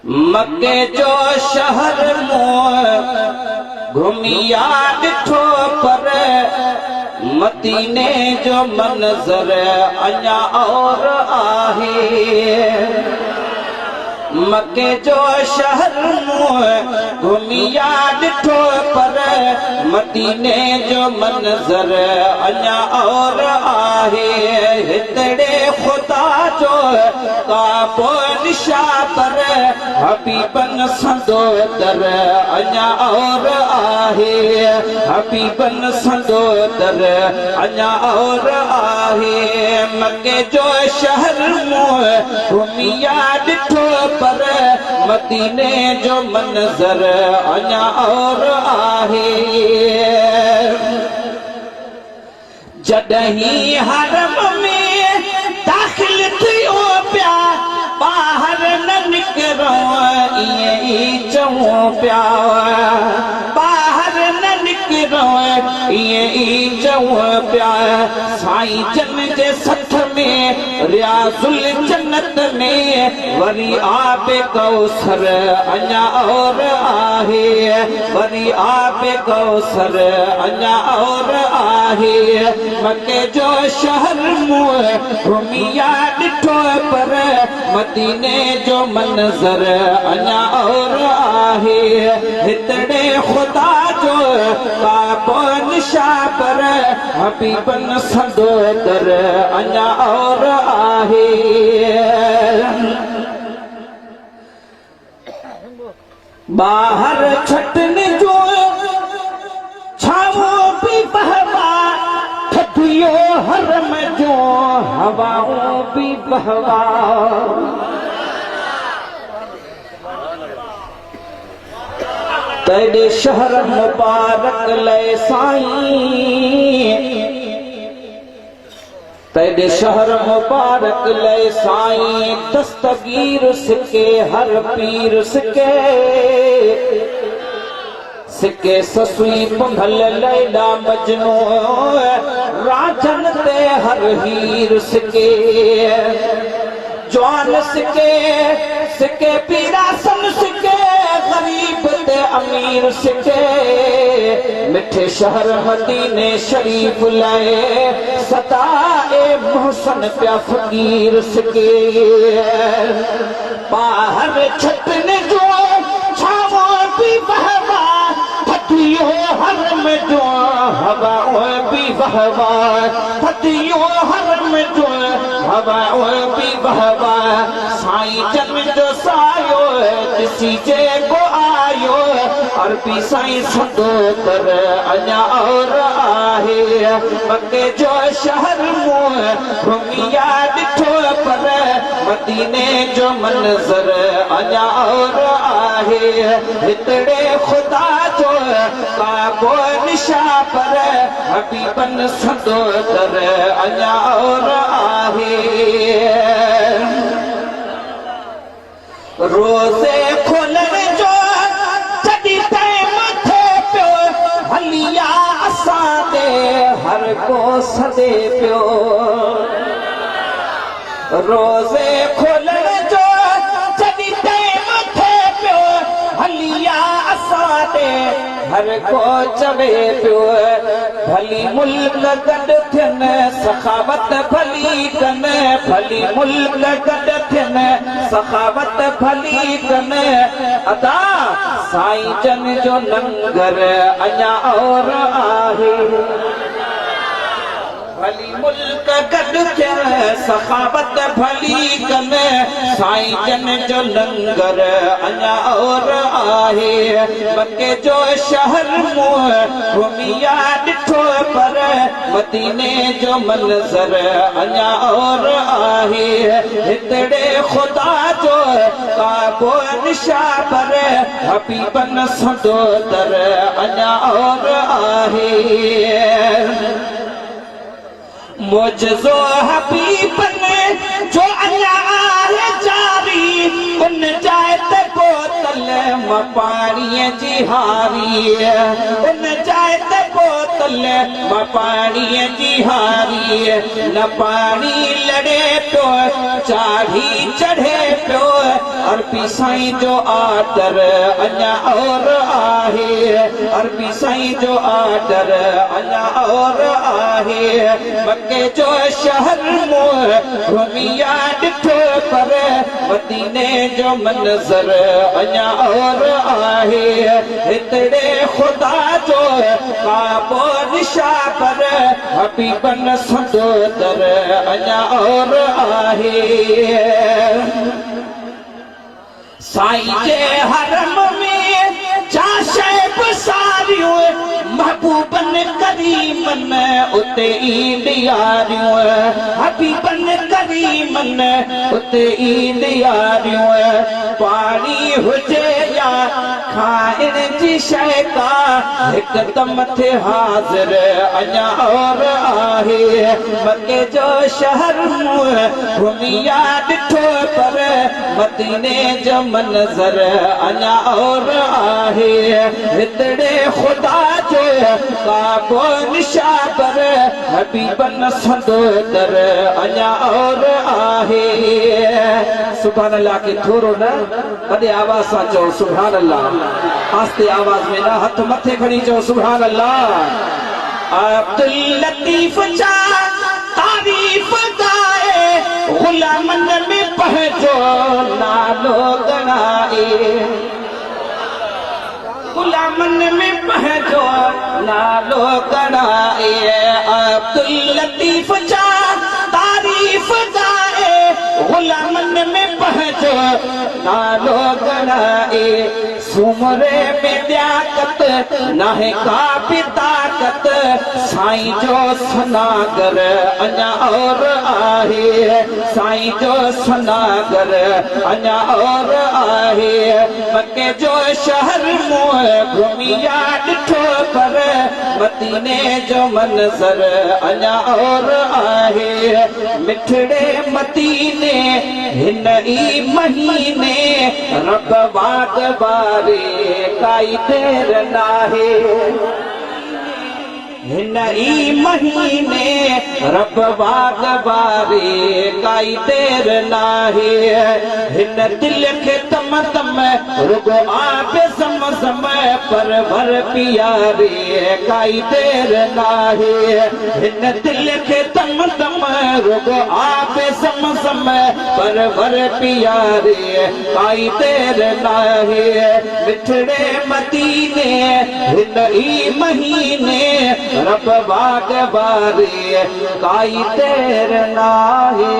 मक्के जो शहर घुमिया ॾिठो पर मदीने जो मंज़र अञा और आहे। मक्के जो शहर घुमिया ॾिठो पर मदीने जो मंज़र अञा और आहे। हितड़े खुदा जो काबो निशा पर हबीबन संदो दर अञा और आहे। हबीबन संदो दर अञा और आहे। मक्के जो शहर घुमिया ॾिठो पर मदीने जो मंज़र अञा और आहे। जॾहिं हरम में दाख़िल थियो पिया ॿाहिर न निकिरो ईअं ई चऊं पिया। ॿाहिर न निकिरो ईअं ई चऊं पिया। साईं जन जे सथ में रियाज़ुल जन्नत में वरी आबे कौसर अञा और आहे। वरी आबे कौसर अञा और आहे। मक्के जो शहर घुमिया ॾिठो पर मदीने जो मंज़र अञा और आहे। हितड़े खुदा जो काबो निशा पर हबीबन संदो दर अञा और आहे। बाहर छटन जो छावो भी बहवा थधियो हरम जो हवाओं भी बहवा। तेरे शहर मुबारक ले साईं। तेरे शहर मुबारक ले साईं दस्तगीर सिके हर पीर सिके। सिके ससुई पुंभल लैला मजनू राजन ते हर हीर सिके। जवान सिके सिके पीरासन सिके गरीब ते अमीर सिके। मिठे शहर मदीने शरीफ लाए सदाए मोहसन प्या फकीर सिके। बाहर छटन जो छावो भी बहवा थधियो हरम जो हवाओं भी बहवा। थधियो हरम जो हवाओं भी बहवा। साईं जन जो सायो ॾिसी जेको आयो अरबी साईं संदो दर अञा और आहे। मक्के जो शहर घुमिया ॾिठो पर मदीने जो मंज़र अञा और आहे। हितड़े खुदा जो काबो निशा पर हबीबन संदो दर अञा और आहे। रोज़े खोलण जो जॾहिं तंहिं मथे पियो हलिया असां ते हर को सदे पियो। रोज़े खोलण जो जॾहिं तंहिं मथे पियो हलिया असां ते हर को चवे पियो। भली मुल्क गॾु थियनि सखावत भली कनि। भली मुल्क गॾु थियनि सखावत भली कनि। अदा साईं जन जो लंगर अञा और आहे। भली मुल्क गॾु थियनि सखावत भली कनि। साईं जन जो लंगर अञा और आहे। मक्के जो शहर घुमिया ॾिठो पर मदीने जो मंज़र अञा और आहे। हितड़े खुदा जो काबो निशा पर हबीबन संदो दर अञा और आहे। मुझो हबीबन जो अञा आहे जारी उन जाए ते बोतल म पाणीअ जी हारी। उन जाए ते बोतल म पाणीअ जी हारी। न पाणी लड़े पियो चाढ़ी चढ़े पियो अरबी साईं जो आदर अञा और आहे अरबी साईं जो आदर अञा और आहे मके जो शहर मोह घुमिया ॾिठो पर मदीने जो मंज़र अञा और आहे हितड़े खुदा जो काबो निशा पर हबीबन संदो दर अञा और आहे साईं जे हरम में जा शैब सारियूं महबूबन करीमन उते ईंद यारियूं हबीबन करीमन उते ईंद यारियूं पाणी हुजे या खाइण जी शइ का हिकदम थे हाज़िर अञा और आहे मके जो शहर घुमिया ॾिठो पर मदीने जो मंज़र अञा और आहे हितड़े खुदा जो काबो निशा पर हबीबन संदो दर अञा और आहे सुभान अल्लाह के थोरो न कॾहिं आवाज़ सां चओ सुभान अल्लाह आस्ते आवाज़ में न हथ मथे खणी चओ सुभान अल्लाह अब्दुल लतीफ़ जा तारीफ़ गाए गुलामन में पहुंचो नालो गणाए गुलामन में पहुंचो नालो गणाए अब्दुल लतीफ़ जा तारीफ़ गाए गुलामन में पहुंचो नालो गणाए सुमरे में लियाकत नाहे का भी ताकत साईं जो सनागर अञा और आहे साईं जो सनागर अञा और आहे मके जो शहर मोह घुमिया ॾिठो पर मदीने जो मंज़र अञा और आहे मिठड़े मदीने हिन ई महीने रब बाग बारे काई देर नाहे हिन ई महीने रब बाग बारे काई देर नाहे हिन दिल खे तम तम रुगो आबे सम समय पर भर पियारे काई देर नाहे हिन दिल खे तम तम रुगो आबे सम समय पर भर पियारे काई देर नाहे मिठड़े मदीने हिन ई महीने रब बाग बारे काई देर नाहे।